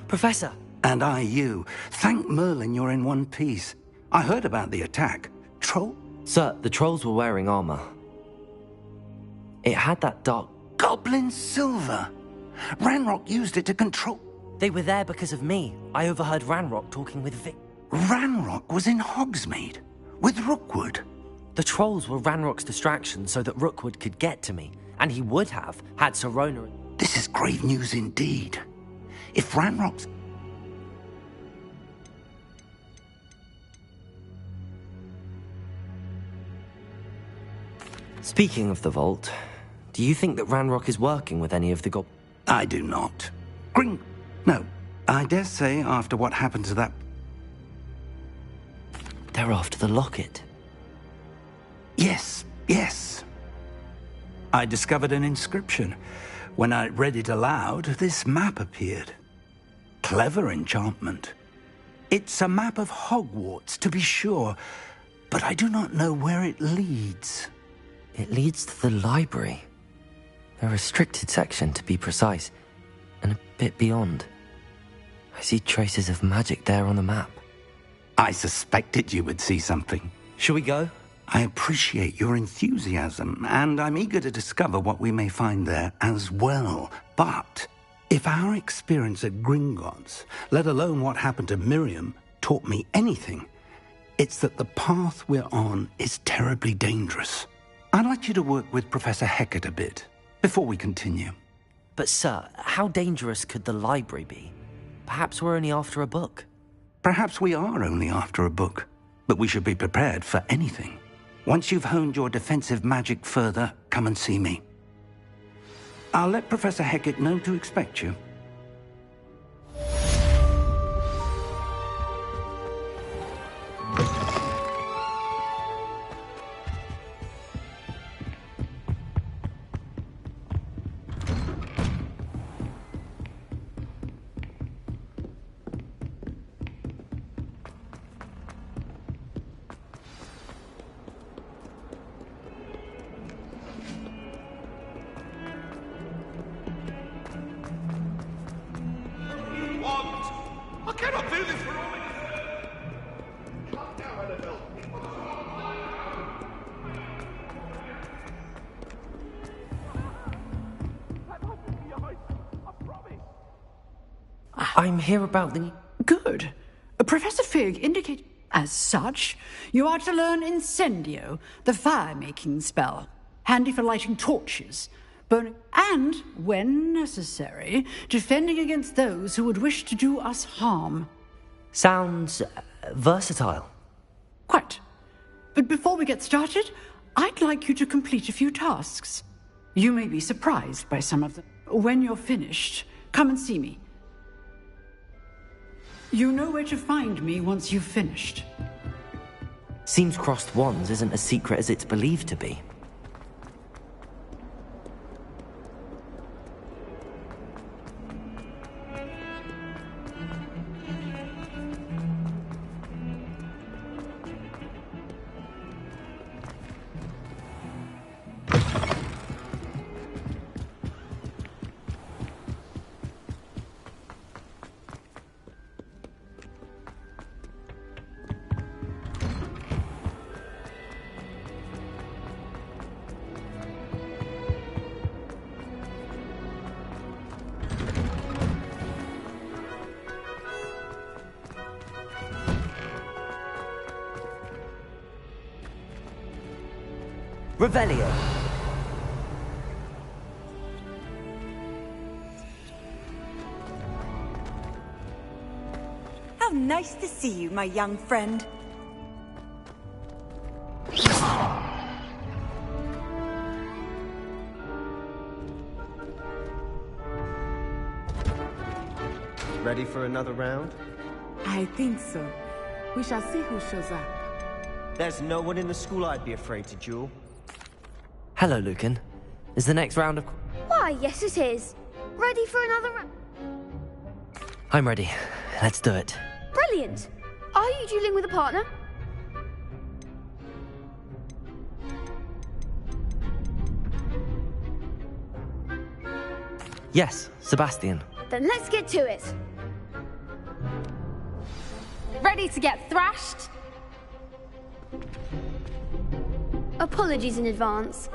Professor! And I you. Thank Merlin you're in one piece. I heard about the attack. Troll? Sir, the trolls were wearing armor. It had that dark... Goblin silver! Ranrock used it to control... They were there because of me. I overheard Ranrock talking with Vic... Ranrock was in Hogsmeade? With Rookwood? The trolls were Ranrock's distraction so that Rookwood could get to me. And he would have, had Sirona... This is grave news indeed. If Ranrock's... Speaking of the Vault, do you think that Ranrock is working with any of the I do not. No, I dare say after what happened to that... They're after the locket. Yes. I discovered an inscription. When I read it aloud, this map appeared. Clever enchantment. It's a map of Hogwarts, to be sure, but I do not know where it leads. It leads to the library. A restricted section, to be precise, and a bit beyond. I see traces of magic there on the map. I suspected you would see something. Shall we go? I appreciate your enthusiasm, and I'm eager to discover what we may find there as well. But if our experience at Gringotts, let alone what happened to Miriam, taught me anything, it's that the path we're on is terribly dangerous. I'd like you to work with Professor Hecat a bit, before we continue. But sir, how dangerous could the library be? Perhaps we're only after a book. Perhaps we are only after a book, but we should be prepared for anything. Once you've honed your defensive magic further, come and see me. I'll let Professor Hecat know to expect you. I'm here about the... Good. Professor Fig indicated... As such, you are to learn Incendio, the fire-making spell. Handy for lighting torches, burning... And, when necessary, defending against those who would wish to do us harm. Sounds... versatile. Quite. But before we get started, I'd like you to complete a few tasks. You may be surprised by some of them. When you're finished, come and see me. You know where to find me once you've finished. Seems crossed wands isn't as secret as it's believed to be. Revelio. How nice to see you, my young friend. Ready for another round? I think so. We shall see who shows up. There's no one in the school I'd be afraid to duel. Hello, Lucan. Is the next round of... Why, yes it is. Ready for another round? I'm ready. Let's do it. Brilliant. Are you dueling with a partner? Yes, Sebastian. Then let's get to it. Ready to get thrashed? Apologies in advance.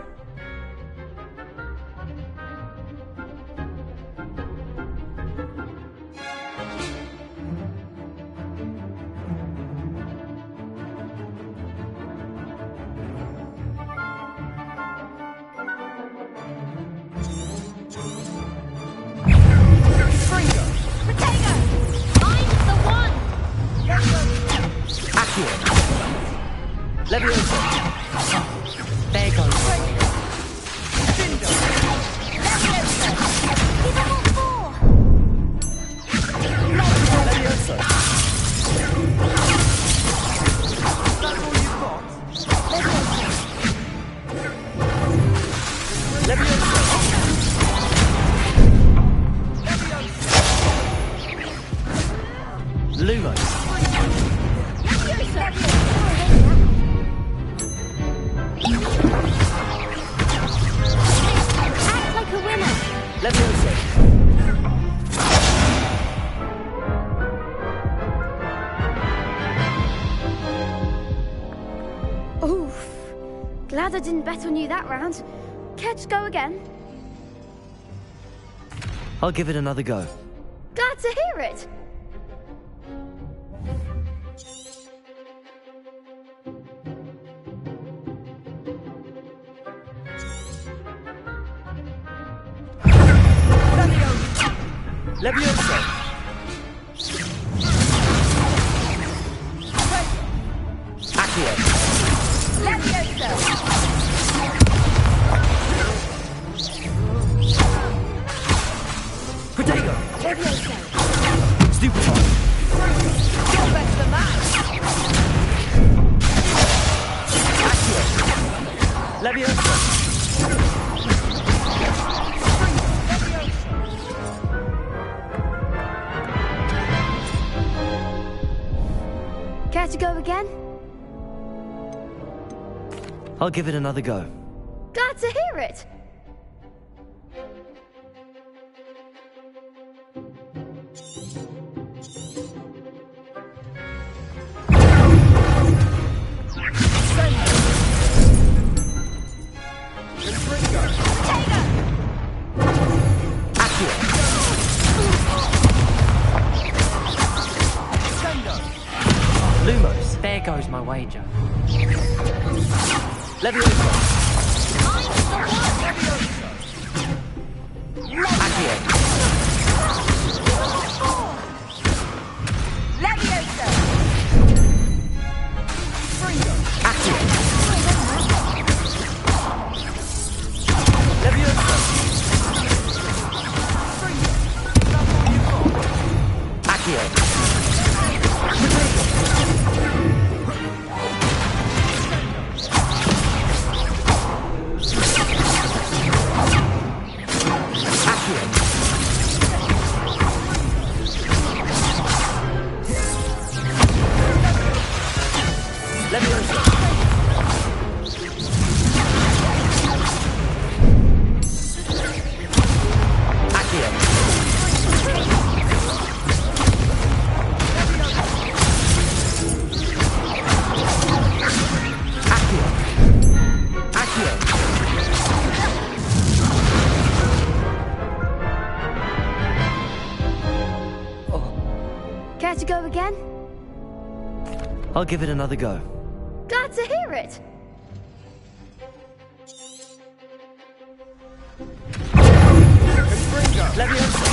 Leviosa! There goes. Leviosa! That's all you've got? Leviosa! Lumos! Act like a winner. Leviosa! Oof. Glad I didn't bet on you that round. Care to go again? I'll give it another go. Glad to hear it. Leviosa! Accio! Leviosa! Protego! Leviosa! Stupefy! You're better than that! Accio! Leviosa! Care to go again? I'll give it another go. Glad to hear it. Lumos! There goes my wager. Leviosa! Accio! Leviosa! Accio! Leviosa! Accio! Care to go again? I'll give it another go. Glad to hear it. Leviosa!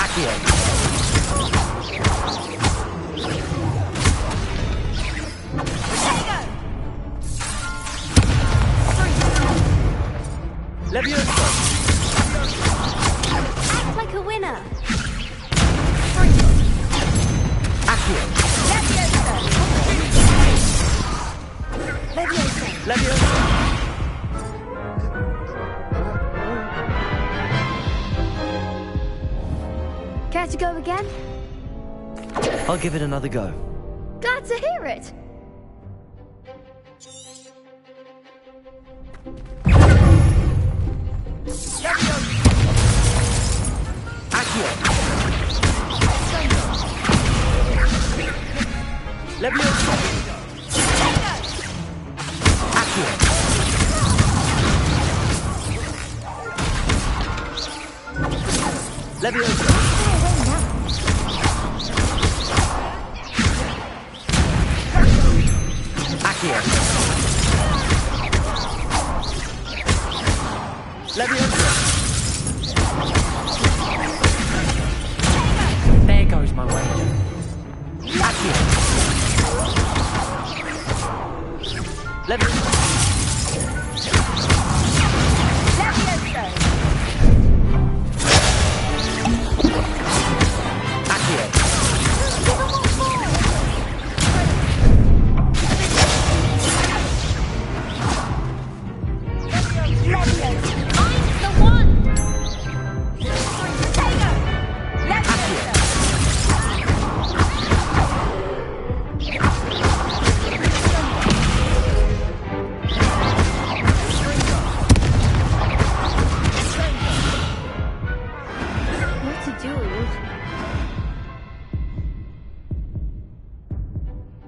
Accio! Leviosa! Act like a winner. Accio! Leviosa! Care to go again? I'll give it another go. Glad to hear it. Leviosa! Accio! Leviosa! There goes my ranger. Accio! Leviosa!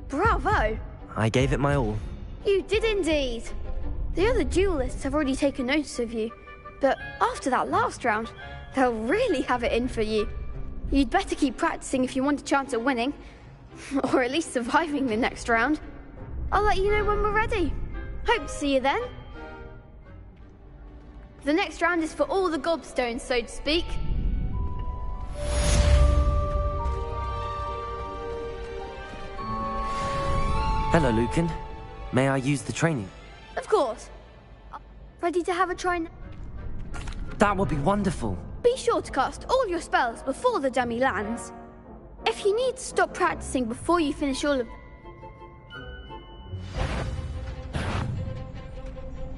Bravo! I gave it my all. You did indeed. The other duelists have already taken notice of you, but after that last round, they'll really have it in for you. You'd better keep practicing if you want a chance at winning, or at least surviving the next round. I'll let you know when we're ready. Hope to see you then. The next round is for all the gobstones, so to speak. Hello, Lucan. May I use the training? Of course. Ready to have a try now? That would be wonderful. Be sure to cast all your spells before the dummy lands. If you need to stop practicing before you finish all of them.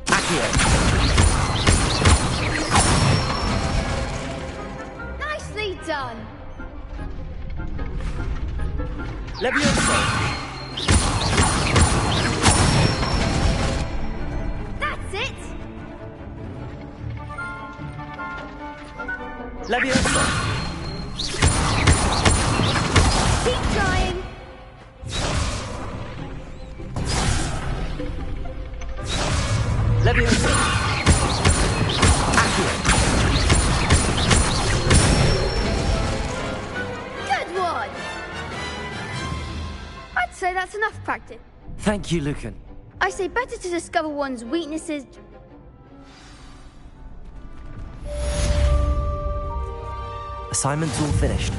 Accio! Nicely done! Leviosa! That's it! Leviosa! Keep trying! Leviosa! Accio! Good one! I'd say that's enough practice. Thank you, Lucan. I say better to discover one's weaknesses. Assignment's all finished.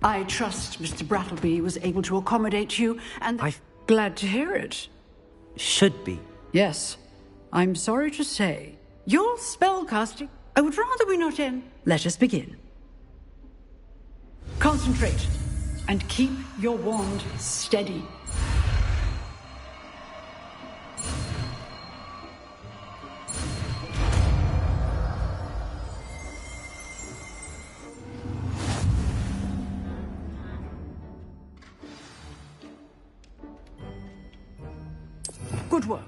I trust Mr. Brattleby was able to accommodate you, and I'm glad to hear it. Should be. Yes, I'm sorry to say. Your spellcasting, I would rather we not end. Let us begin. Concentrate, and keep your wand steady. Good work.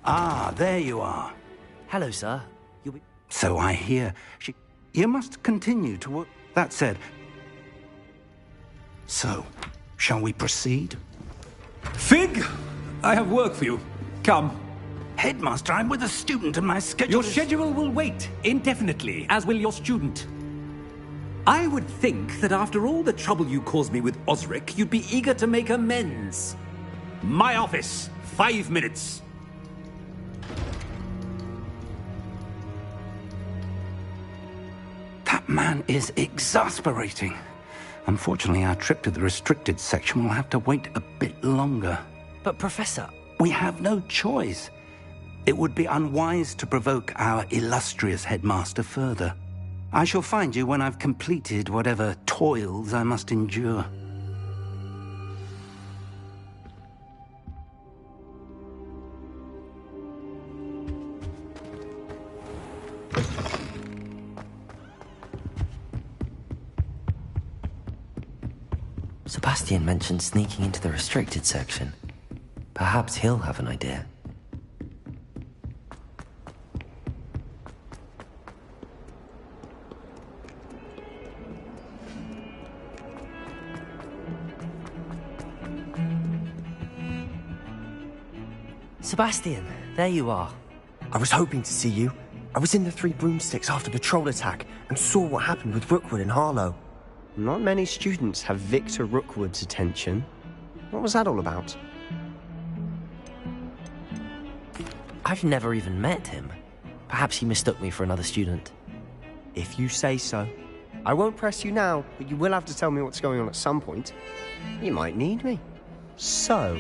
Ah, there you are. Hello, sir. You'll be... So I hear. You must continue to work. That said... So, shall we proceed? Fig! I have work for you. Come. Headmaster, I'm with a student and my schedule Your schedule will wait indefinitely, as will your student. I would think that after all the trouble you caused me with Osric, you'd be eager to make amends. My office. 5 minutes. That man is exasperating. Unfortunately, our trip to the restricted section will have to wait a bit longer. But, Professor... We have no choice. It would be unwise to provoke our illustrious headmaster further. I shall find you when I've completed whatever toils I must endure. Sebastian mentioned sneaking into the restricted section. Perhaps he'll have an idea. Sebastian, there you are. I was hoping to see you. I was in the Three Broomsticks after the troll attack and saw what happened with Rookwood and Harlow. Not many students have Victor Rookwood's attention. What was that all about? I've never even met him. Perhaps he mistook me for another student. If you say so. I won't press you now, but you will have to tell me what's going on at some point. You might need me. So,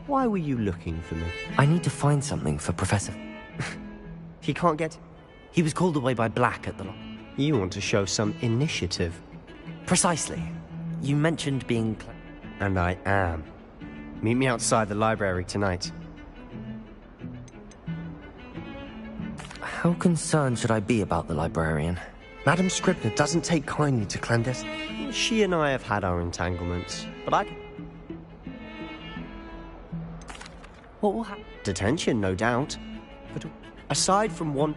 why were you looking for me? I need to find something for Professor... He can't get... He was called away by Black at the... You want to show some initiative. Precisely. You mentioned being... And I am. Meet me outside the library tonight. How concerned should I be about the librarian? Madam Scribner doesn't take kindly to clandestine... She and I have had our entanglements, but I... What will happen? Detention, no doubt. But aside from one...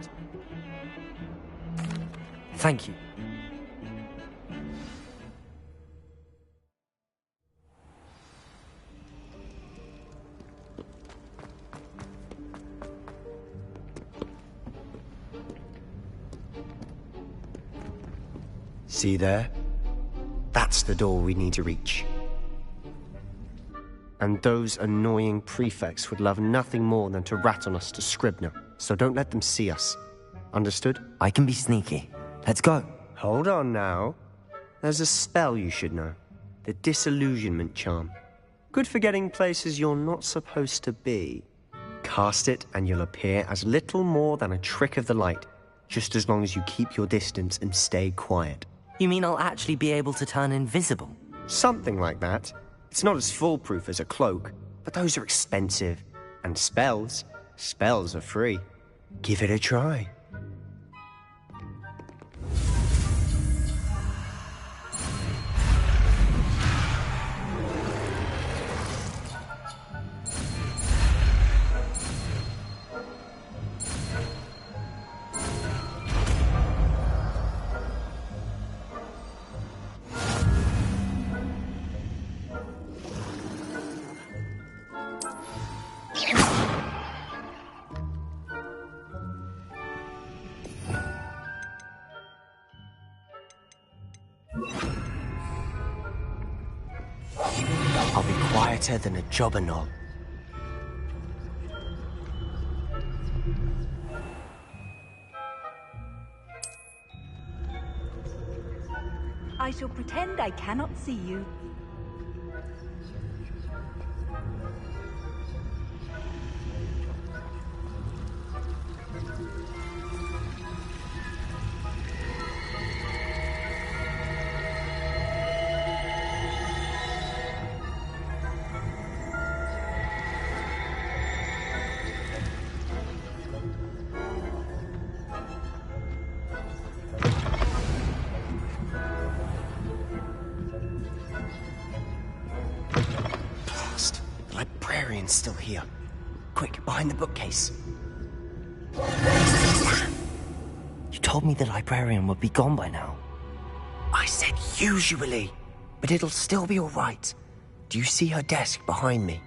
Thank you. See there? That's the door we need to reach. And those annoying prefects would love nothing more than to rat on us to Scribner, so don't let them see us. Understood? I can be sneaky. Let's go. Hold on now. There's a spell you should know. The Disillusionment Charm. Good for getting places you're not supposed to be. Cast it and you'll appear as little more than a trick of the light, just as long as you keep your distance and stay quiet. You mean I'll actually be able to turn invisible? Something like that. It's not as foolproof as a cloak, but those are expensive. And spells are free. Give it a try. better than a jobberknoll. I shall pretend I cannot see you. Still here. Quick, behind the bookcase. You told me the librarian would be gone by now. I said usually, but it'll still be all right. Do you see her desk behind me?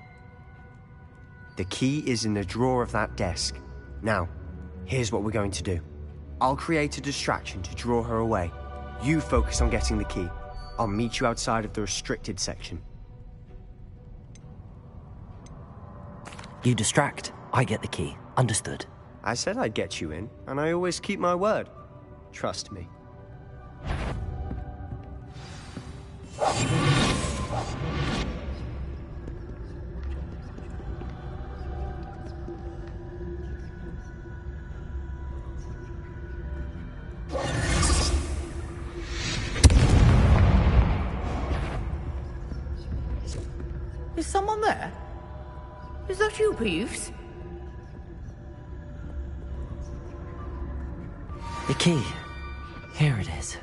The key is in the drawer of that desk. Now, here's what we're going to do. I'll create a distraction to draw her away. You focus on getting the key. I'll meet you outside of the restricted section. You distract, I get the key. Understood. I said I'd get you in, and I always keep my word. Trust me. Is someone there? Is that you, Peeves? The key. Here it is.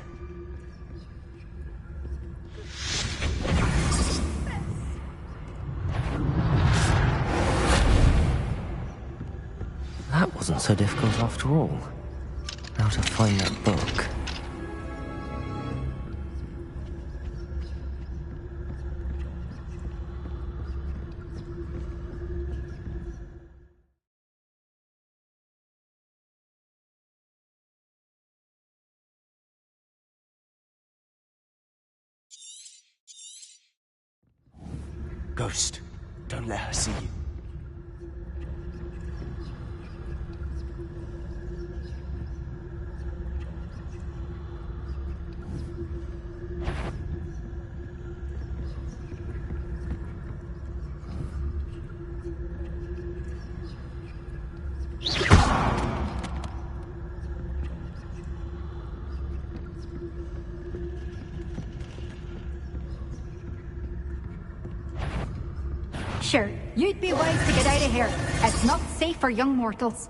That wasn't so difficult after all. Now to find that book. Ghost, don't let her see you. Sure, you'd be wise to get out of here. It's not safe for young mortals.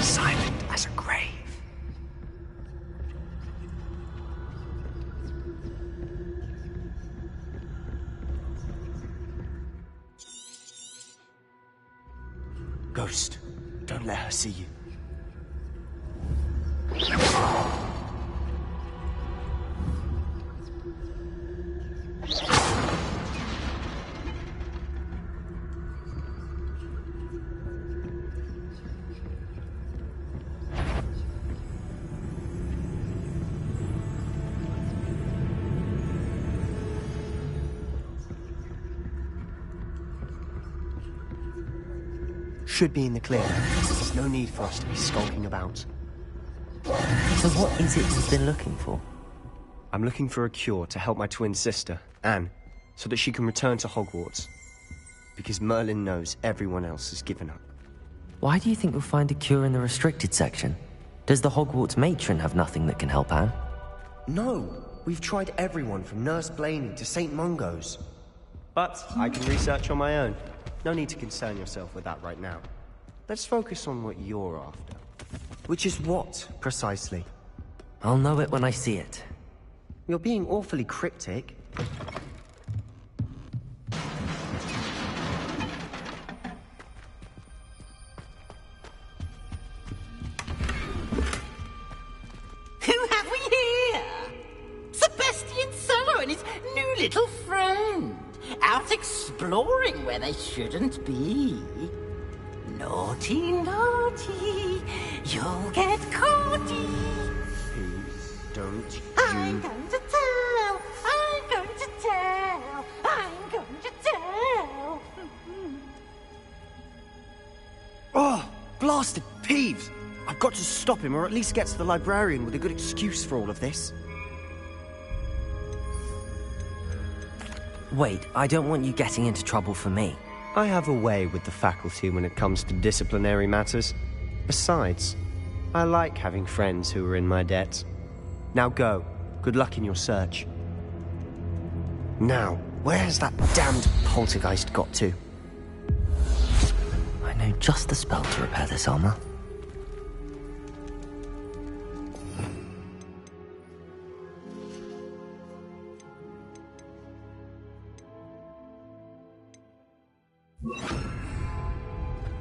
Silent as a grave. Ghost, don't let her see you. Should be in the clear now. There's no need for us to be skulking about. So what is it you've been looking for? I'm looking for a cure to help my twin sister, Anne, so that she can return to Hogwarts. Because Merlin knows everyone else has given up. Why do you think you'll find a cure in the restricted section? Does the Hogwarts matron have nothing that can help Anne? No, we've tried everyone from Nurse Blaney to St. Mungo's. But I can research on my own. No need to concern yourself with that right now. Let's focus on what you're after. Which is what, precisely? I'll know it when I see it. You're being awfully cryptic. Who have we here? Sebastian Sallow and his friend, out exploring where they shouldn't be. Naughty, naughty, you'll get caughty. Please don't I'm going to tell, I'm going to tell, I'm going to tell. Oh, blasted Peeves! I've got to stop him, or at least get to the librarian with a good excuse for all of this. Wait, I don't want you getting into trouble for me. I have a way with the faculty when it comes to disciplinary matters. Besides, I like having friends who are in my debt. Now go. Good luck in your search. Now, where has that damned poltergeist got to? I know just the spell to repair this armor.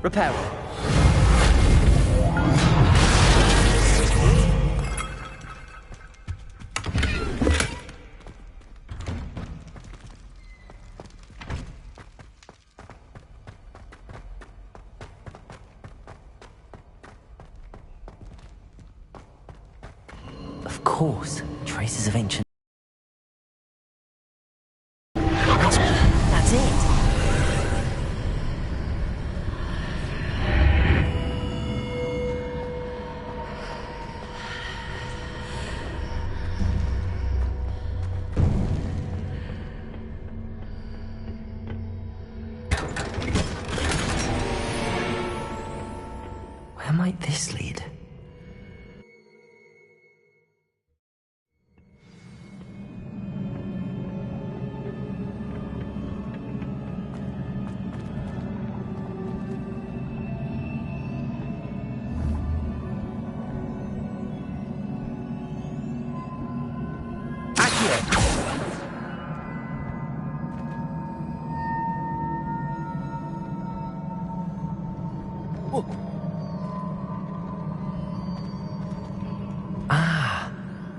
Repair it. Of course, traces of ancient... That's it! Where might this lead?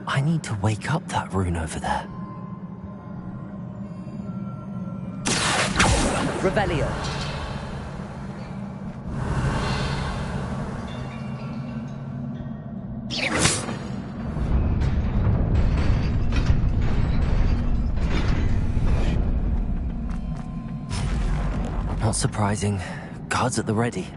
I need to wake up that rune over there. Revelio. Not surprising. Guards at the ready.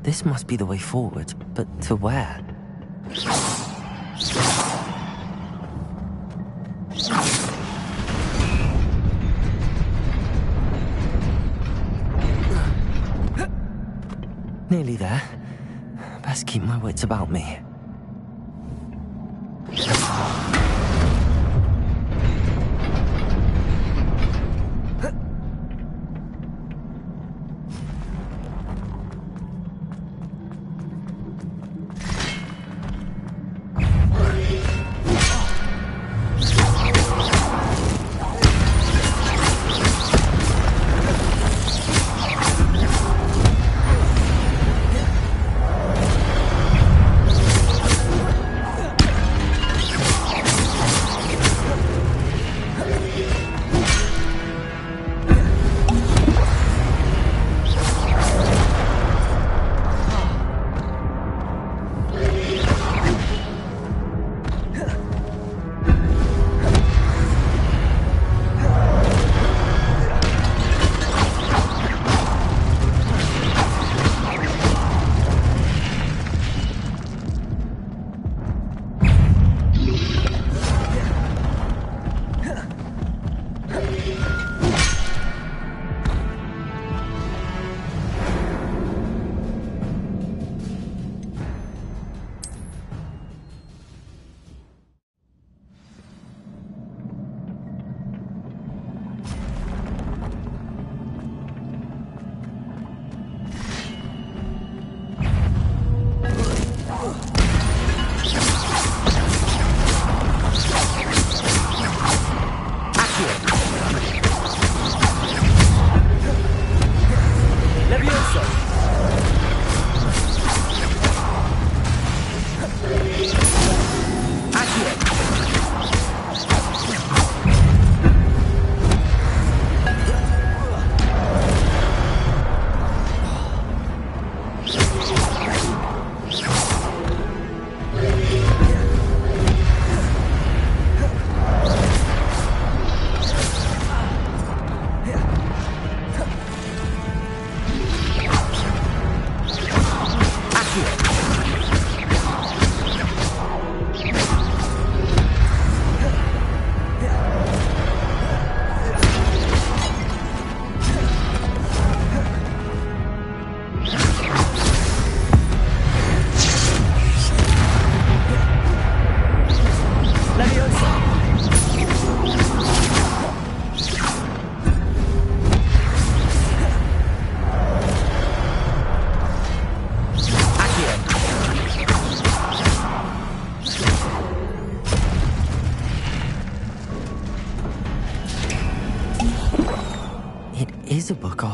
This must be the way forward, but to where? Nearly there. Best keep my wits about me.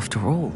after all.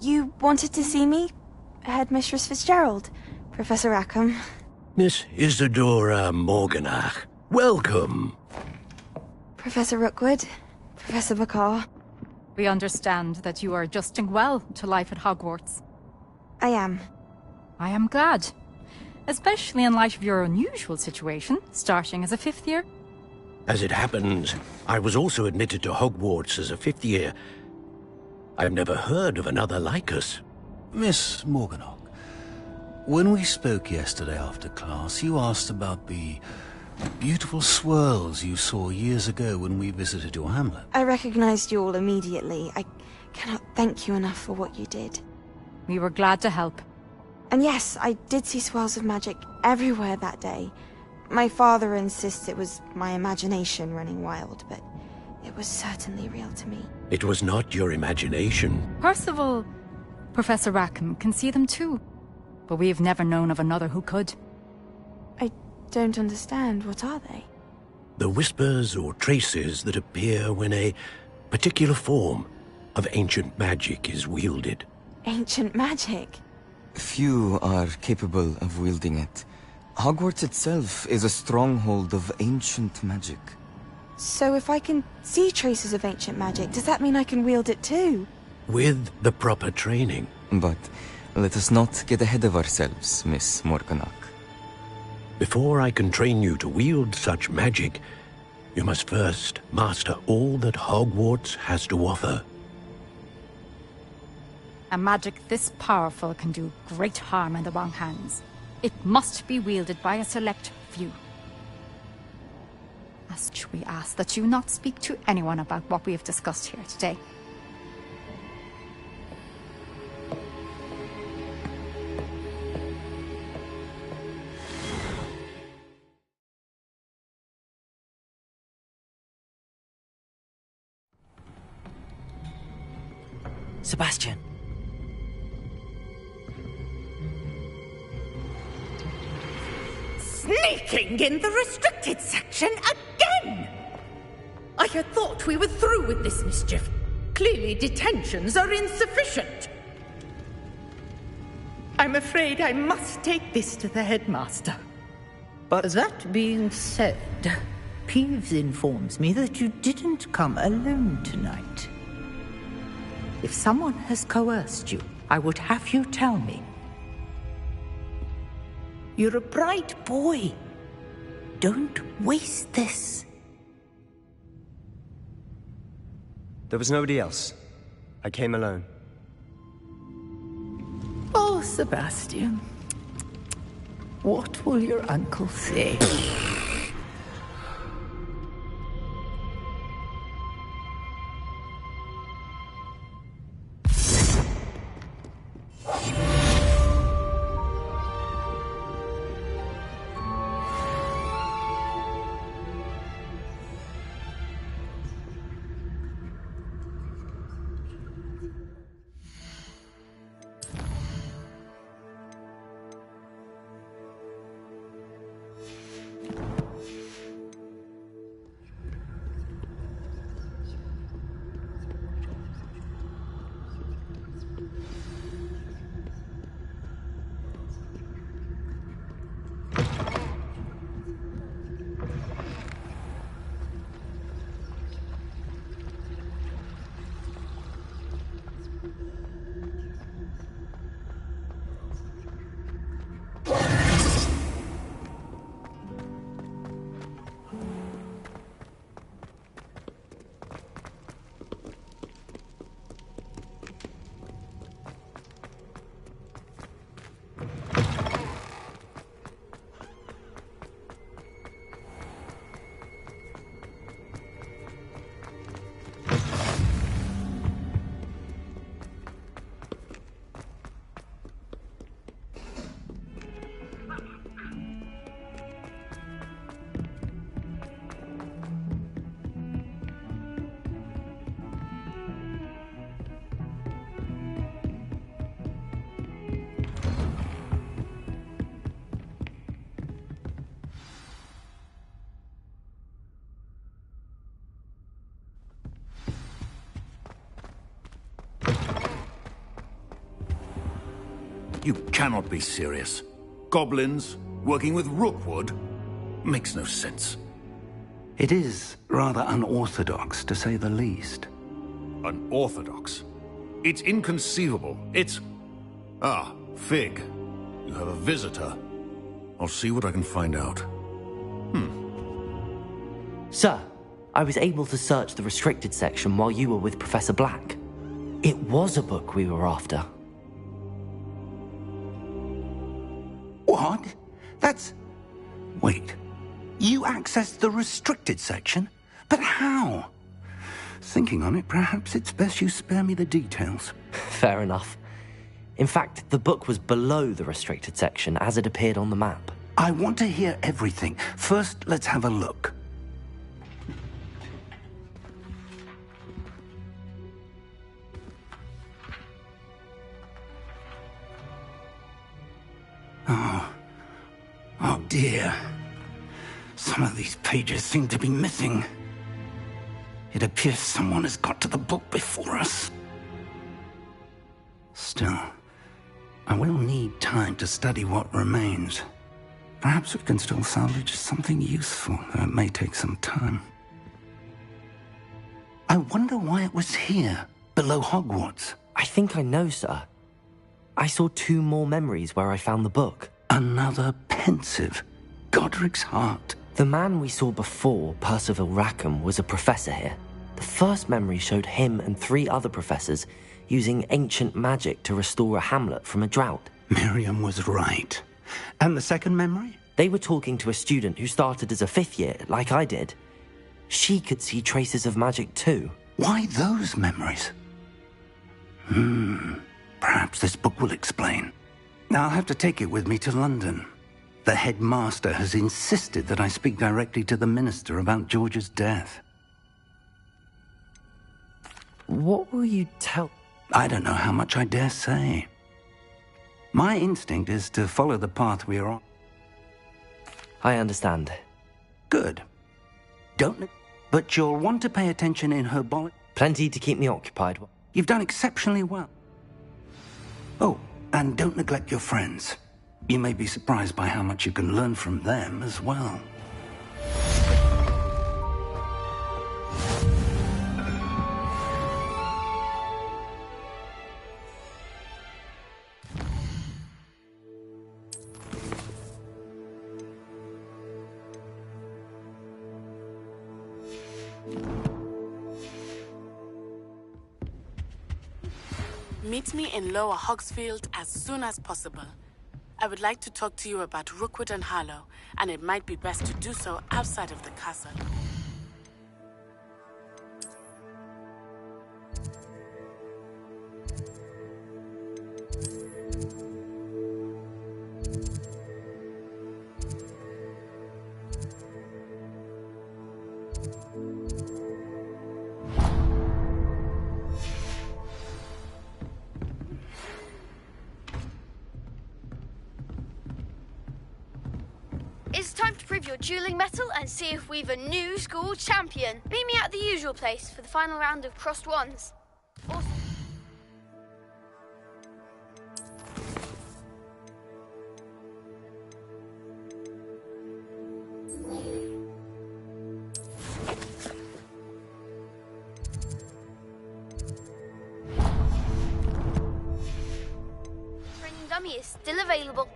You wanted to see me? Headmistress Fitzgerald? Professor Rackham? Miss Isadora Morganach, welcome. Professor Rookwood? Professor Bakar? We understand that you are adjusting well to life at Hogwarts. I am. I am glad. Especially in light of your unusual situation, starting as a 5th year. As it happens, I was also admitted to Hogwarts as a 5th year. I've never heard of another like us. Miss Morganach, when we spoke yesterday after class, you asked about the beautiful swirls you saw years ago when we visited your hamlet. I recognized you all immediately. I cannot thank you enough for what you did. We were glad to help. And yes, I did see swirls of magic everywhere that day. My father insists it was my imagination running wild, but it was certainly real to me. It was not your imagination. Percival, Professor Rackham can see them too. But we have never known of another who could. I don't understand. What are they? The whispers or traces that appear when a particular form of ancient magic is wielded. Ancient magic? Few are capable of wielding it. Hogwarts itself is a stronghold of ancient magic. So if I can see traces of ancient magic, does that mean I can wield it too? With the proper training. But let us not get ahead of ourselves, Miss Morganach. Before I can train you to wield such magic, you must first master all that Hogwarts has to offer. A magic this powerful can do great harm in the wrong hands. It must be wielded by a select few. As such, we ask that you not speak to anyone about what we have discussed here today. Sebastian. Sneaking in the restricted section again! I had thought we were through with this mischief. Clearly detentions are insufficient. I'm afraid I must take this to the headmaster. But that being said, Peeves informs me that you didn't come alone tonight. If someone has coerced you, I would have you tell me. You're a bright boy. Don't waste this. There was nobody else. I came alone. Oh, Sebastian. What will your uncle say? You cannot be serious. Goblins working with Rookwood? Makes no sense. It is rather unorthodox, to say the least. Unorthodox? It's inconceivable. It's... Ah, Fig. You have a visitor. I'll see what I can find out. Sir, I was able to search the restricted section while you were with Professor Black. It was a book we were after. What? That's... Wait. You accessed the restricted section? But how? Thinking on it, perhaps it's best you spare me the details. Fair enough. In fact, the book was below the restricted section as it appeared on the map. I want to hear everything. First, let's have a look. Oh dear. Some of these pages seem to be missing. It appears someone has got to the book before us. Still, I will need time to study what remains. Perhaps we can still salvage something useful, though it may take some time. I wonder why it was here, below Hogwarts. I think I know, sir. I saw 2 more memories where I found the book. Another pensive. Godric's heart. The man we saw before, Percival Rackham, was a professor here. The first memory showed him and 3 other professors using ancient magic to restore a hamlet from a drought. Miriam was right. And the second memory? They were talking to a student who started as a 5th year, like I did. She could see traces of magic too. Why those memories? Perhaps this book will explain. Now I'll have to take it with me to London. The headmaster has insisted that I speak directly to the minister about George's death. What will you tell? I don't know how much I dare say. My instinct is to follow the path we are on. I understand. Good. But you'll want to pay attention in Herbology. Plenty to keep me occupied. You've done exceptionally well. Oh, and don't neglect your friends. You may be surprised by how much you can learn from them as well. Meet me in Lower Hogsfield as soon as possible. I would like to talk to you about Rookwood and Harlow, and it might be best to do so outside of the castle. It's time to prove your dueling mettle and see if we've a new school champion. Meet me at the usual place for the final round of crossed wands. Awesome. Training dummy is still available.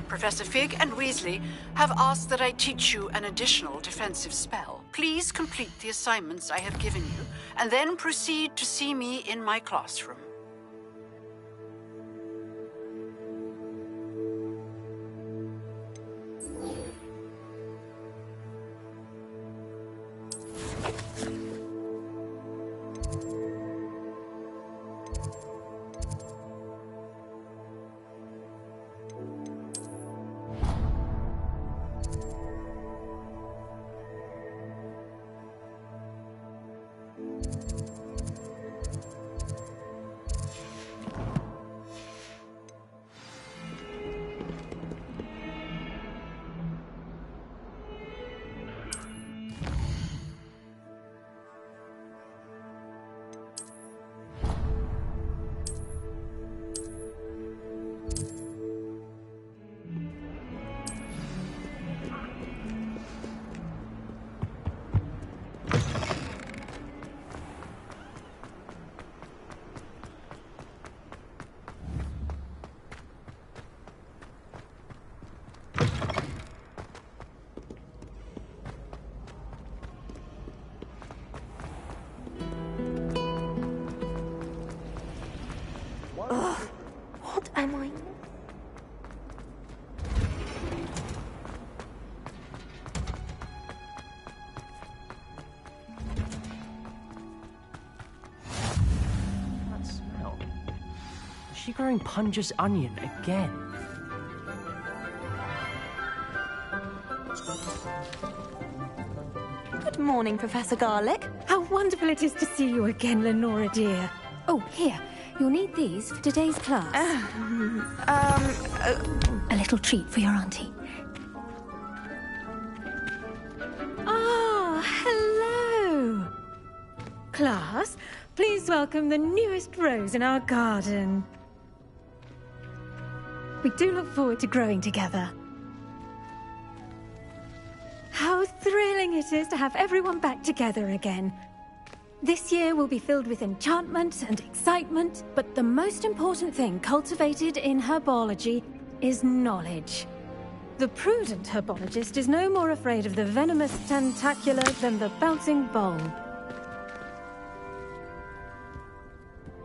Professor Fig and Weasley have asked that I teach you an additional defensive spell. Please complete the assignments I have given you, and then proceed to see me in my classroom. What am I? That smell. Is she growing Punja's onion again? Good morning, Professor Garlick. How wonderful it is to see you again, Lenora dear. Oh, here. You'll need these for today's class. A little treat for your auntie. Ah, hello. Class, please welcome the newest rose in our garden. We do look forward to growing together. How thrilling it is to have everyone back together again. This year will be filled with enchantment and excitement, but the most important thing cultivated in herbology is knowledge. The prudent herbologist is no more afraid of the venomous tentacula than the bouncing bulb.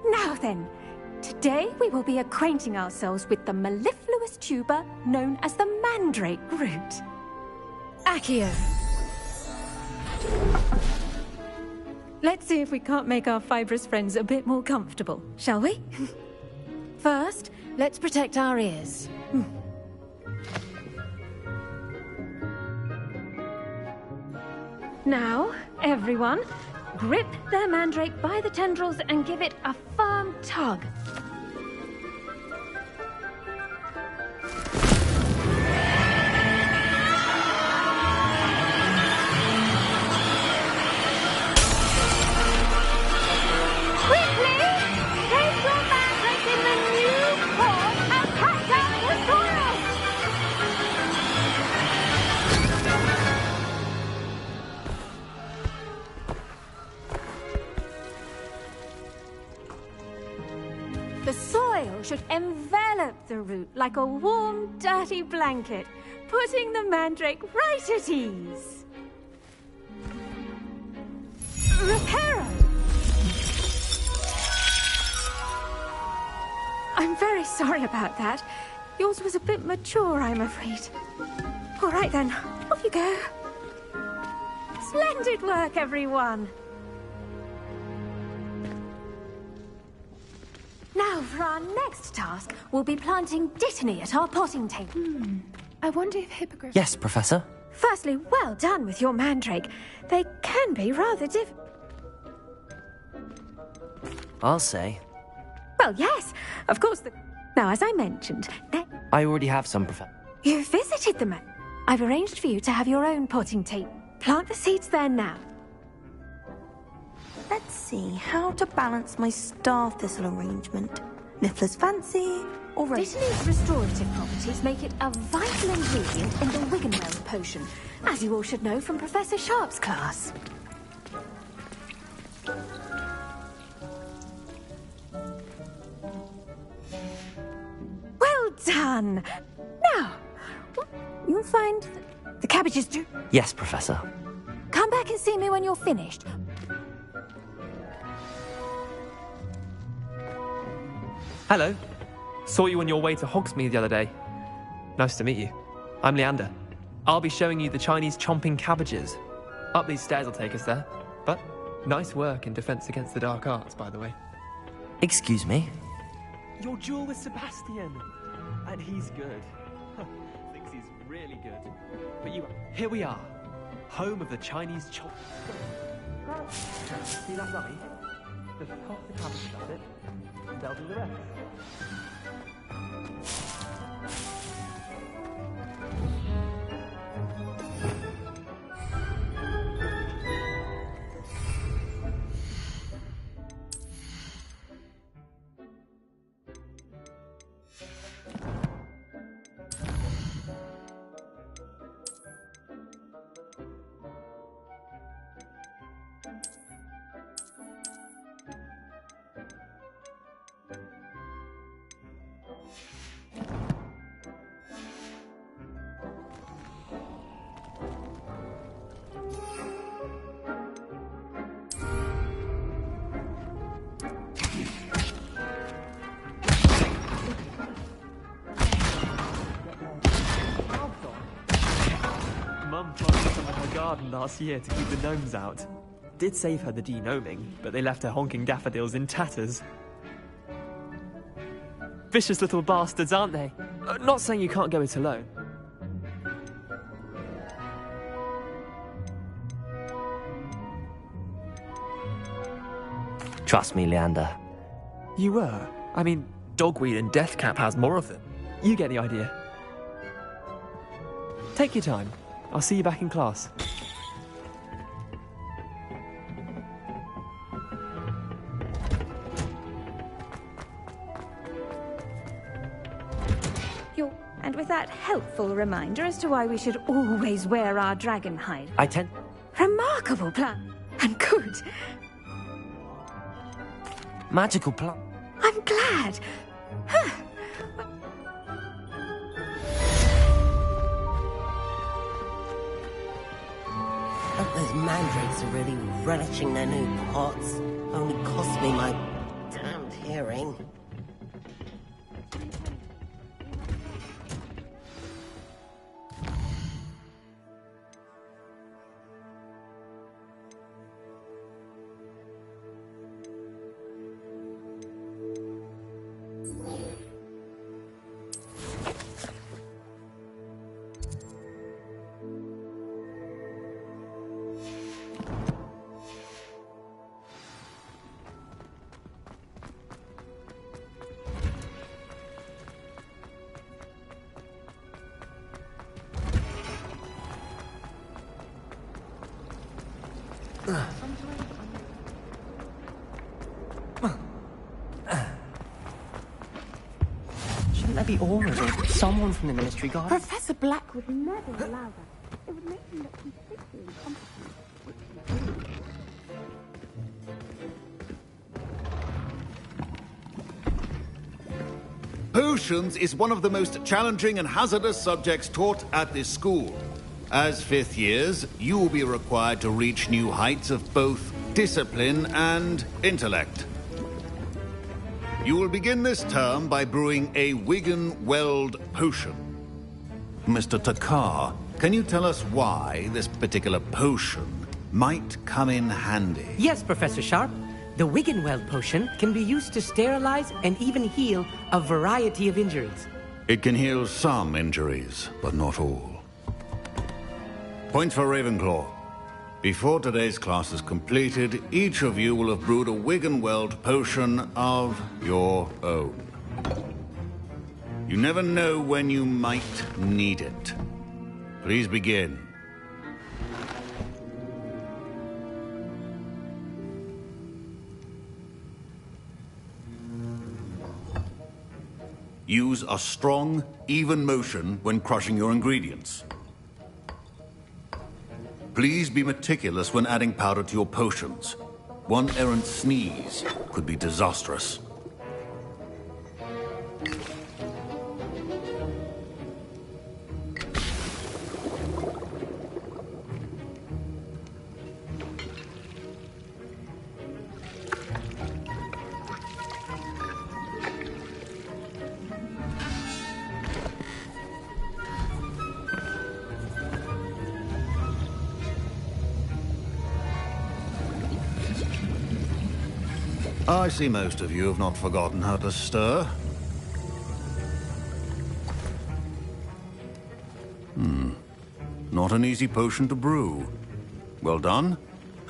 Now then, today we will be acquainting ourselves with the mellifluous tuber known as the mandrake root. Accio. Let's see if we can't make our fibrous friends a bit more comfortable, shall we? First, let's protect our ears. Now, everyone, grip their mandrake by the tendrils and give it a firm tug. The soil should envelop the root like a warm, dirty blanket, putting the mandrake right at ease. Reparo! very sorry about that. Yours was a bit mature, I'm afraid. All right then, off you go. Splendid work, everyone. Now, for our next task, we'll be planting Dittany at our potting table. I wonder if hippogriffs... Yes, Professor. Firstly, well done with your mandrake. They can be rather I'll say. Well, yes, of course. Now, as I mentioned, I already have some, Professor. you visited them. I've arranged for you to have your own potting table. Plant the seeds there now. Let's see, how to balance my star thistle arrangement. Niffler's fancy, or Dittany's restorative properties make it a vital ingredient in the Wiggenweld potion, as you all should know from Professor Sharp's class. Well done! Now, you'll find the cabbages do... Yes, Professor. Come back and see me when you're finished. Hello. Saw you on your way to Hogsmeade the other day. Nice to meet you. I'm Leander. I'll be showing you the Chinese chomping cabbages. Up these stairs will take us there. But nice work in Defense Against the Dark Arts, by the way. Excuse me? Your duel with Sebastian. And he's good. Thinks he's really good. But here we are. Home of the Chinese chomp. See that knife? Just toss the cabbage at it, and they'll do the rest. Mum planted some in her garden last year to keep the gnomes out. Did save her the de-gnoming, but they left her honking daffodils in tatters. Vicious little bastards, aren't they? Not saying you can't go it alone. Trust me, Leander. You were? I mean, Dogweed and Deathcap has more of them. You get the idea. Take your time. I'll see you back in class. And with that helpful reminder as to why we should always wear our dragon hide. Remarkable plan. And good. Magical plan. I'm glad. But those mandrakes are really relishing their new pots. Only cost me my damned hearing. Shouldn't there be orders or someone from the Ministry Guard? Professor Black would never allow that. It would make him look completely incompetent. Potions is one of the most challenging and hazardous subjects taught at this school. As fifth years, you will be required to reach new heights of both discipline and intellect. You will begin this term by brewing a Wigan Weld potion. Mr. Takar, can you tell us why this particular potion might come in handy? Yes, Professor Sharp. The Wiggenweld potion can be used to sterilize and even heal a variety of injuries. It can heal some injuries, but not all. Points for Ravenclaw. Before today's class is completed, each of you will have brewed a Wiggenweld potion of your own. You never know when you might need it. Please begin. Use a strong, even motion when crushing your ingredients. Please be meticulous when adding powder to your potions. One errant sneeze could be disastrous. I see most of you have not forgotten how to stir. Not an easy potion to brew. Well done.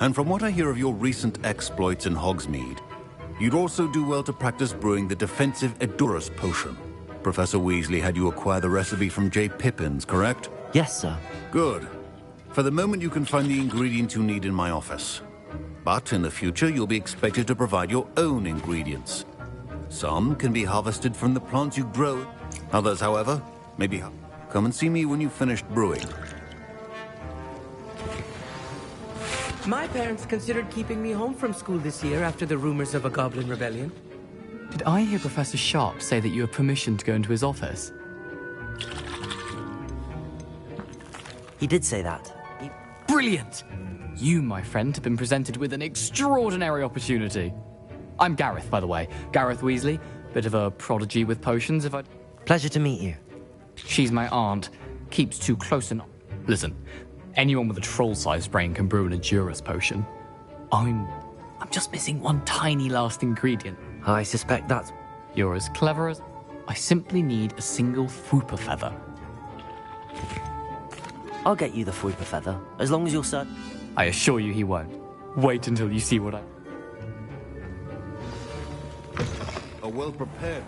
And from what I hear of your recent exploits in Hogsmeade, you'd also do well to practice brewing the defensive Edurus potion. Professor Weasley had you acquire the recipe from J. Pippins, correct? Yes, sir. Good. For the moment, you can find the ingredients you need in my office. But in the future, you'll be expected to provide your own ingredients. Some can be harvested from the plants you grow. Others, however, maybe come and see me when you've finished brewing. My parents considered keeping me home from school this year after the rumors of a goblin rebellion. Did I hear Professor Sharp say that you have permission to go into his office? He did say that. Brilliant! You, my friend, have been presented with an extraordinary opportunity. I'm Gareth, by the way. Gareth Weasley. Bit of a prodigy with potions, if I... Pleasure to meet you. She's my aunt. Keeps too close and... Listen, anyone with a troll-sized brain can brew an Edurus potion. I'm just missing one tiny last ingredient. I suspect that's... You're as clever as... I simply need a single Fwooper feather. I'll get you the Fwooper feather, as long as you're certain... I assure you he won't. Wait until you see what I... A well-prepared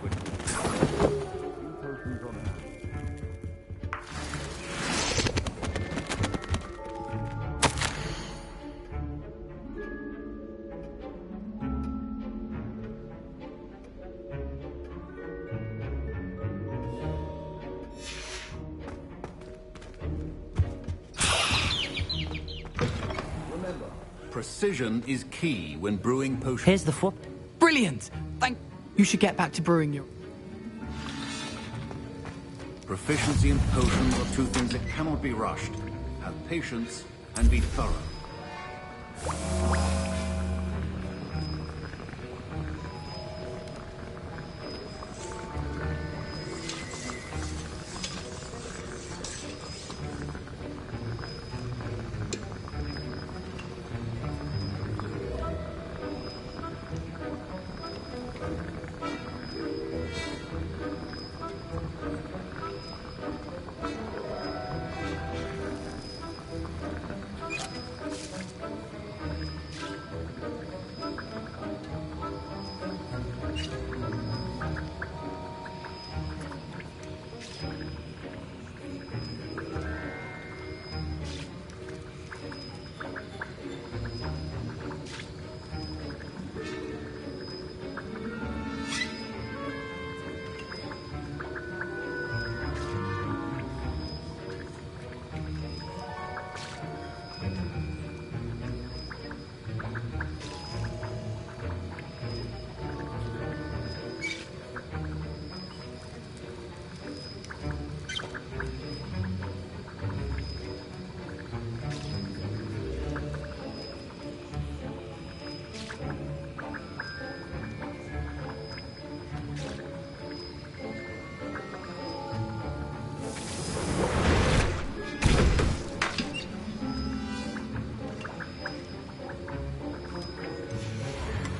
Precision is key when brewing potions. Here's the Fwooper. Brilliant! You should get back to brewing your... Proficiency in potions are two things that cannot be rushed. Have patience and be thorough.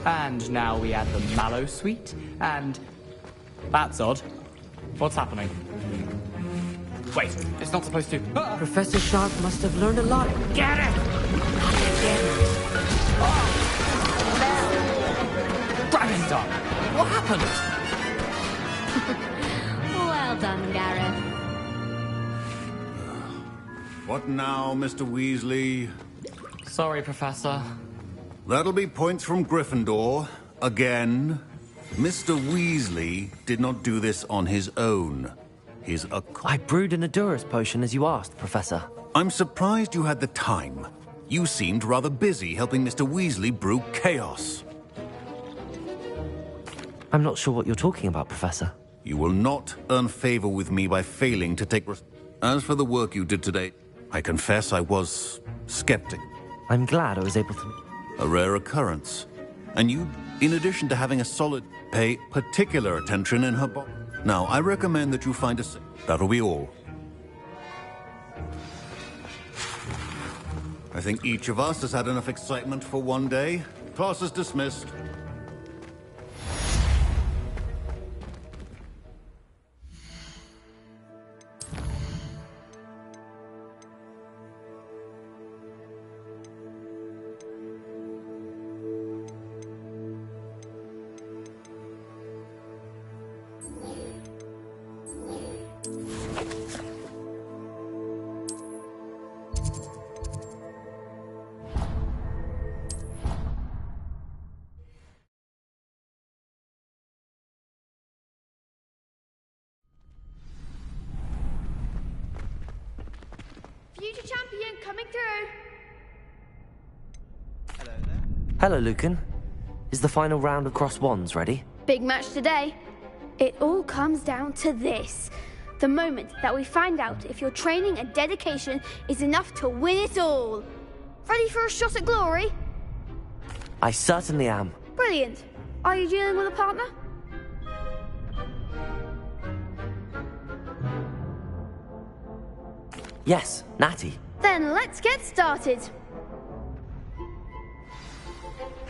And now we add the mallow sweet, and... That's odd. What's happening? Wait, it's not supposed to... Professor Sharp must have learned a lot. Get it! Dragon's Dog! What happened? Well done, Gareth. What now, Mr. Weasley? Sorry, Professor. That'll be points from Gryffindor. Again. Mr. Weasley did not do this on his own. I brewed an Edurus potion as you asked, Professor. I'm surprised you had the time. You seemed rather busy helping Mr. Weasley brew chaos. I'm not sure what you're talking about, Professor. You will not earn favor with me by failing to take... As for the work you did today, I confess I was skeptic. I'm glad I was able to... A rare occurrence. And you, in addition to having a solid, pay particular attention in her body. Now, I recommend that you find a... That'll be all. I think each of us has had enough excitement for one day. Class is dismissed. Future champion coming through. Hello, Lucan. Is the final round of Cross Wands ready? Big match today. It all comes down to this. The moment that we find out if your training and dedication is enough to win it all. Ready for a shot at glory? I certainly am. Brilliant. Are you dealing with a partner? Yes, Natty. Then let's get started.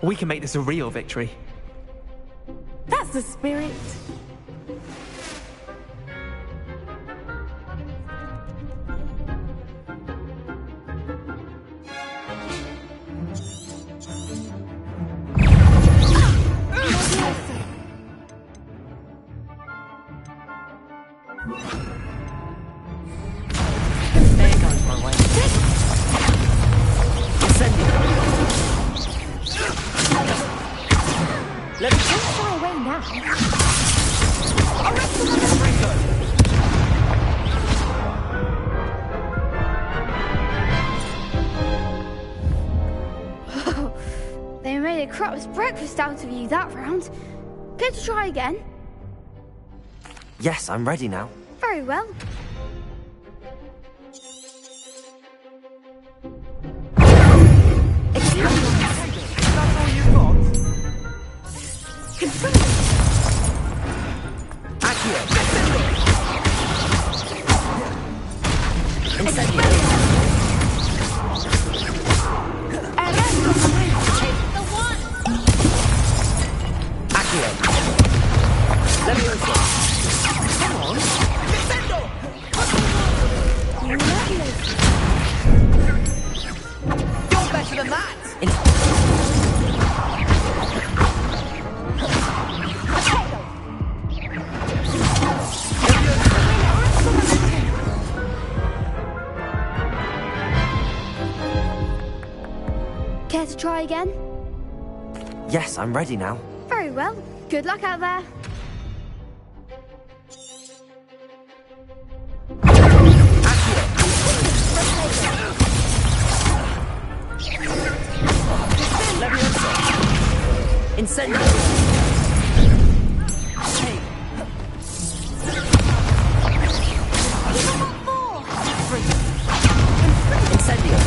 We can make this a real victory. That's the spirit. They made a crap's breakfast out of you that round. Care to try again? Yes, I'm ready now. Very well. Care to try again? Yes, I'm ready now. Very well. Good luck out there. Incendio! Incendio!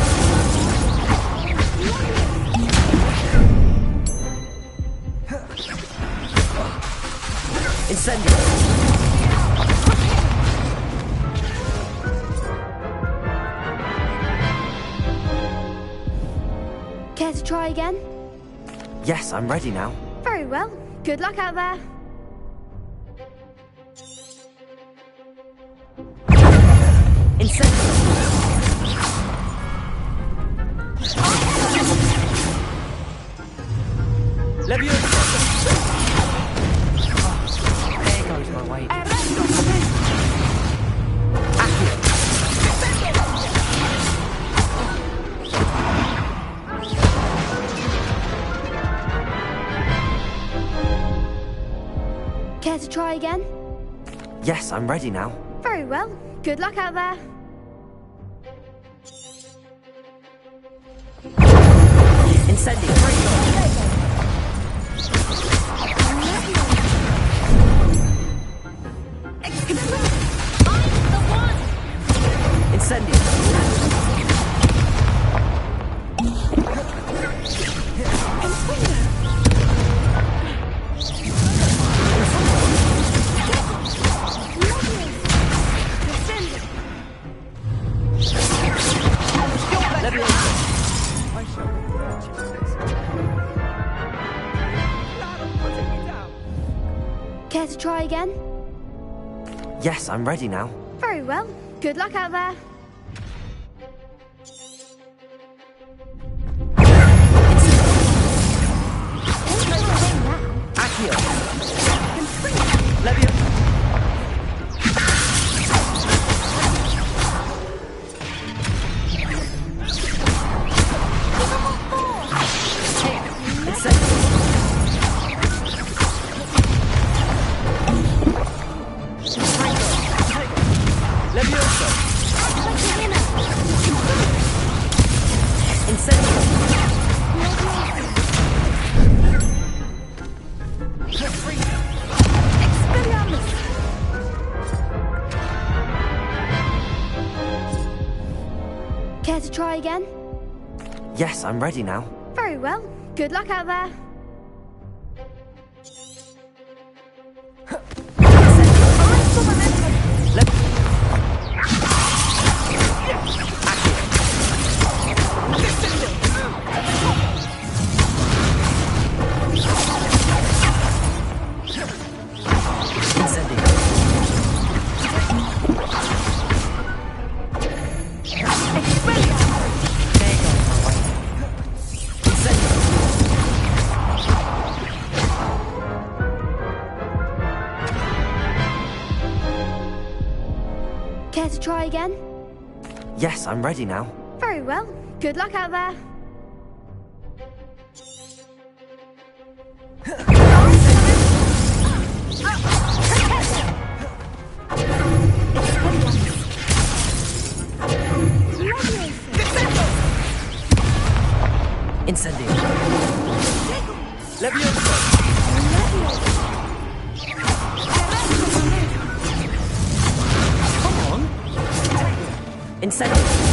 Incendio! Care to try again? Yes, I'm ready now. Very well. Good luck out there. There goes my weight. Care to try again? Yes, I'm ready now. Very well. Good luck out there. Incendio. Incendio. Care to try again? Yes, I'm ready now. Very well. Good luck out there. Care to try again? Yes, I'm ready now. Very well. Good luck out there. Care to try again? Yes, I'm ready now. Very well. Good luck out there. Incendio. Come on. Incendio.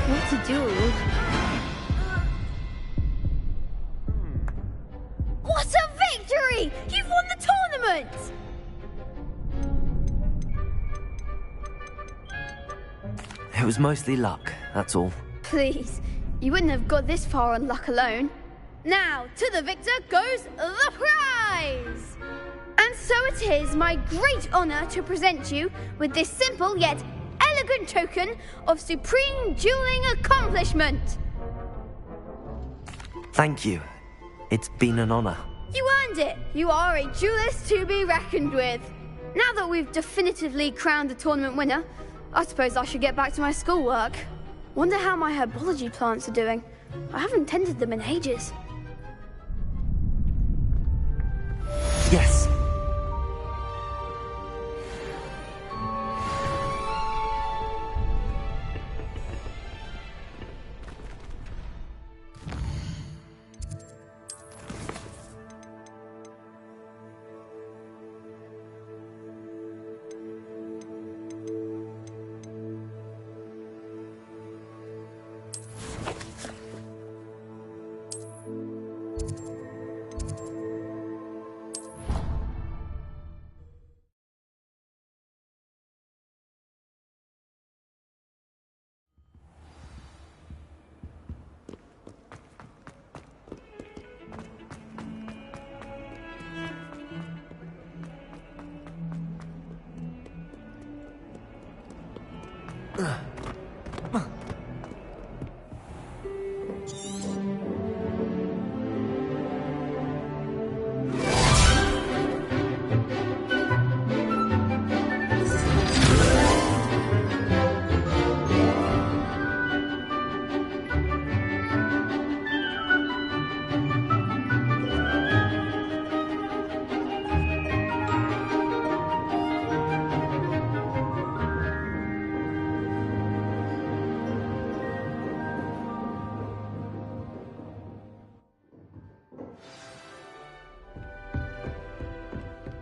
What to do? What a victory! You've won the tournament! It was mostly luck, that's all. Please, you wouldn't have got this far on luck alone. Now, to the victor goes the prize! And so it is my great honor to present you with this simple yet elegant token of supreme dueling accomplishment. Thank you. It's been an honor. You earned it. You are a duelist to be reckoned with. Now that we've definitively crowned the tournament winner, I suppose I should get back to my schoolwork. Wonder how my herbology plants are doing. I haven't tended them in ages. Yes.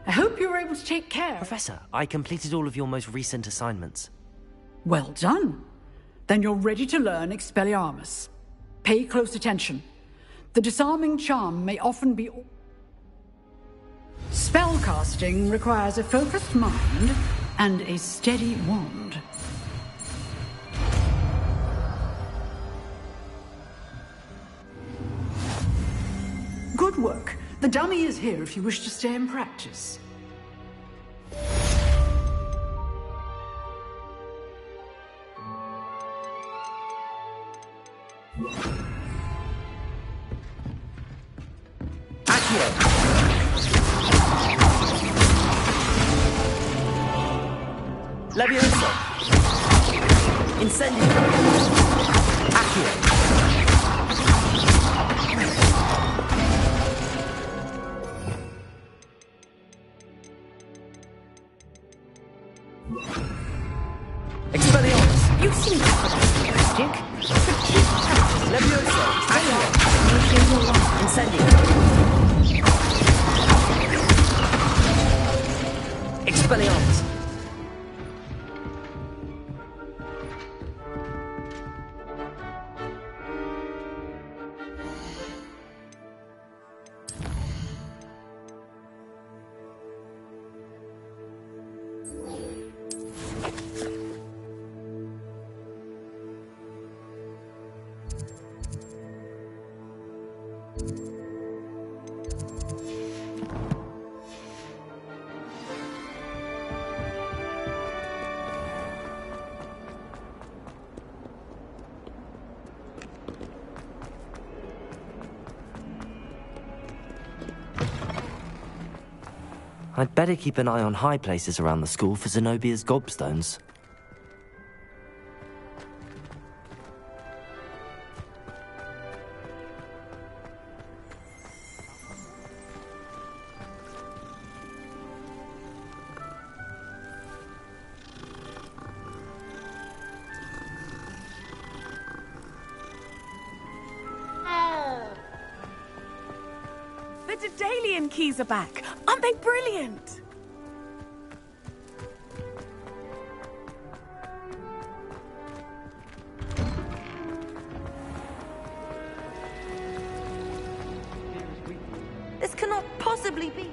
I hope you were able to take care. Professor, I completed all of your most recent assignments. Well done. Then you're ready to learn Expelliarmus. Pay close attention. The disarming charm may often be... Spellcasting requires a focused mind and a steady wand. Good work. The dummy is here if you wish to stay and practice. Levioso! Incendio! Accio! Expelliarmus! You seem enthusiastic. Levioso! Accio! Incendio! Expelliarmus! I'd better keep an eye on high places around the school for Zenobia's gobstones. The Daedalian keys are back. Aren't they brilliant? This cannot possibly be.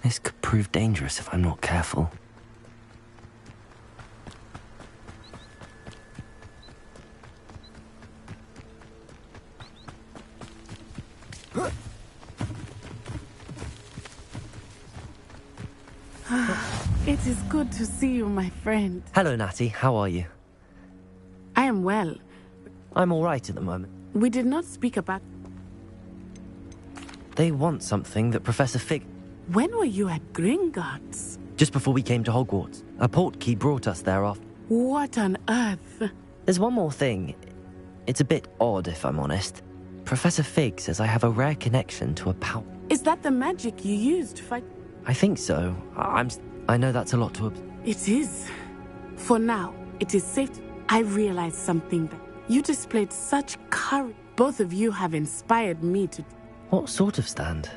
This could prove dangerous if I'm not careful. It is good to see you, my friend. Hello, Natty. How are you? I am well. I'm all right at the moment. We did not speak about... They want something that Professor Fig... When were you at Gringotts? Just before we came to Hogwarts. A portkey brought us there after... What on earth? There's one more thing. It's a bit odd, if I'm honest. Professor Fig says I have a rare connection to a power... Is that the magic you used to fight? I think so. I know that's a lot to... It is. For now, it is safe. I realized something that you displayed such courage. Both of you have inspired me to... What sort of stand?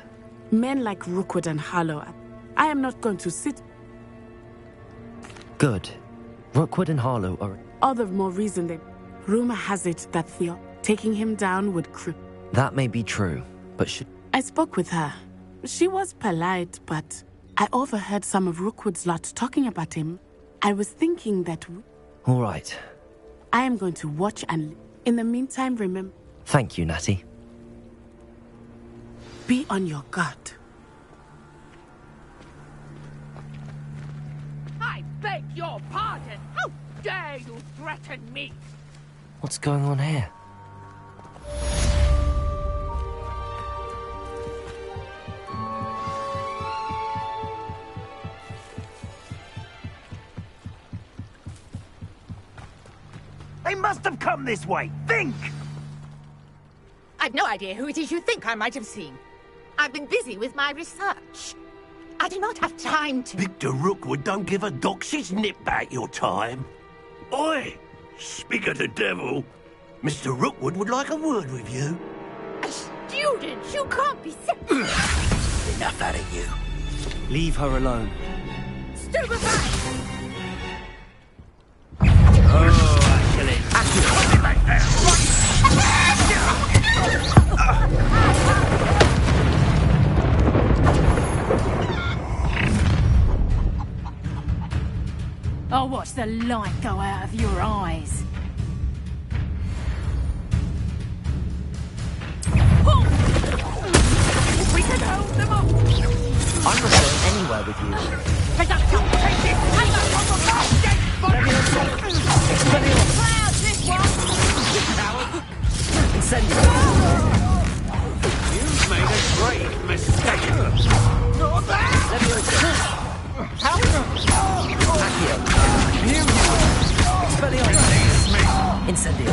Men like Rookwood and Harlow. I am not going to sit... Good. Rookwood and Harlow are... All the more reason that... Rumor has it that Theo taking him down would cripple... That may be true, but should... I spoke with her. She was polite, but... I overheard some of Rookwood's lot talking about him. I was thinking that... All right. I am going to watch and... In the meantime, remember... Thank you, Natty. Be on your guard. I beg your pardon. How dare you threaten me? What's going on here? They must have come this way. Think! I've no idea who it is you think I might have seen. I've been busy with my research. I do not have time to... Victor Rookwood don't give a doxy's nip back your time. Oi! Speak of the devil. Mr. Rookwood would like a word with you. A student? You can't be... Enough out of you. Leave her alone. Stupefy! the light go out of your eyes. We can hold them up! I'm not going anywhere with you. Incendio! You've made a grave mistake. Accio! Expelliarmus! Incendio!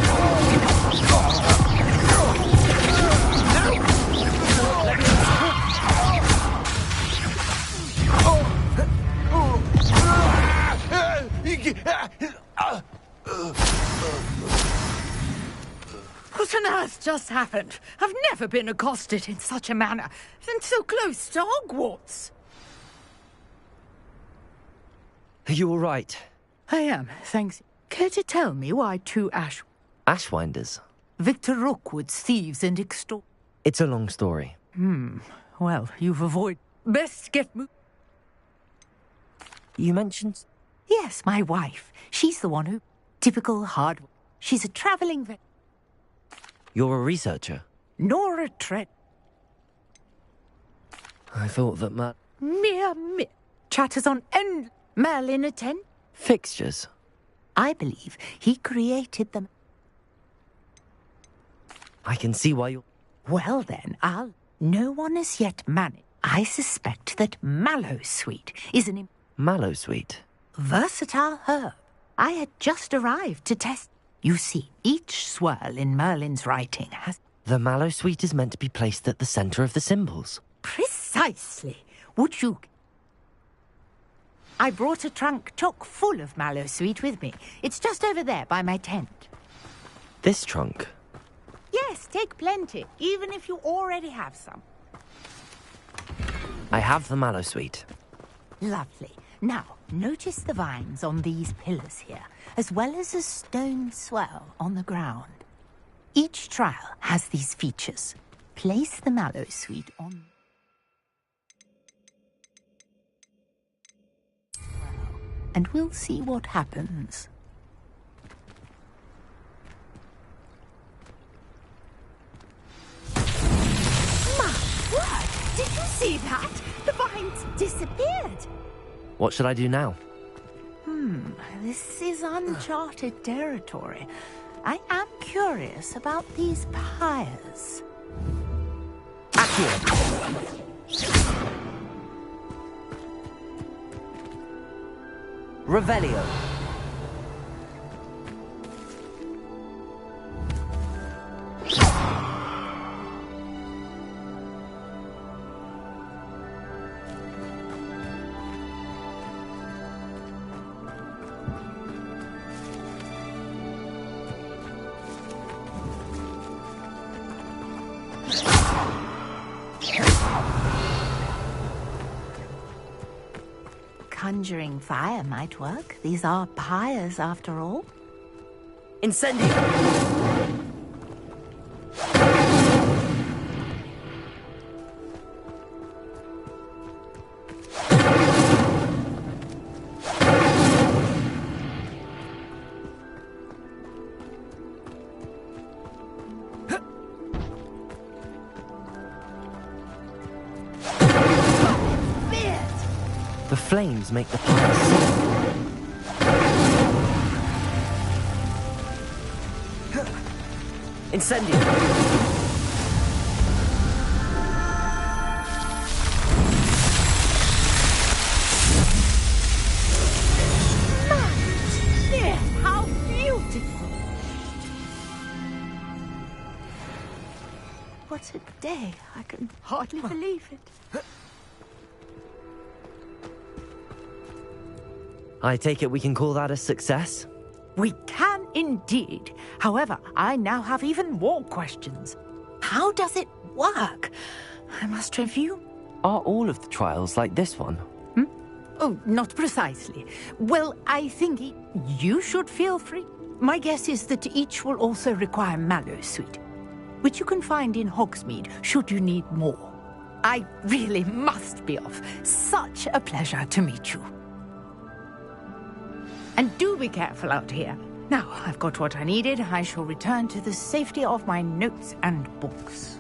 What on earth just happened? I've never been accosted in such a manner, and so close to Hogwarts. Are you all right? I am, thanks. Care to tell me why two Ashwinders? Victor Rookwood's thieves and extort... It's a long story. Well, you've avoided... Best get... You mentioned... Yes, my wife. She's the one who... Typical hard... She's a travelling vet. You're a researcher? Nora Trent. I thought that Mere. Chatters on end. Merlin attend. Fixtures? I believe he created them. I can see why you're... Well then, No one has yet managed. I suspect that Mallowsweet is an... Mallowsweet? Versatile herb. I had just arrived to test... You see, each swirl in Merlin's writing has... The Mallowsweet is meant to be placed at the centre of the symbols. Precisely. Would you... I brought a trunk chock full of Mallowsweet with me. It's just over there by my tent. This trunk? Yes, take plenty, even if you already have some. I have the Mallowsweet. Lovely. Now, notice the vines on these pillars here, as well as a stone swell on the ground. Each trial has these features. Place the Mallowsweet on... and we'll see what happens. My word! Did you see that? The vines disappeared! What should I do now? This is uncharted territory. I am curious about these pyres. Accio! Revelio! Conjuring fire might work. These are pyres, after all. Incendio! The flames make the pyre sink. Incendio! Dear, how beautiful! What a day. I can hardly believe it. I take it we can call that a success? We can indeed. However, I now have even more questions. How does it work? I must review. Are all of the trials like this one? Oh, not precisely. Well, I think you should feel free. My guess is that each will also require Mallowsweet, which you can find in Hogsmeade should you need more. I really must be off. Such a pleasure to meet you. And do be careful out here. Now, I've got what I needed. I shall return to the safety of my notes and books.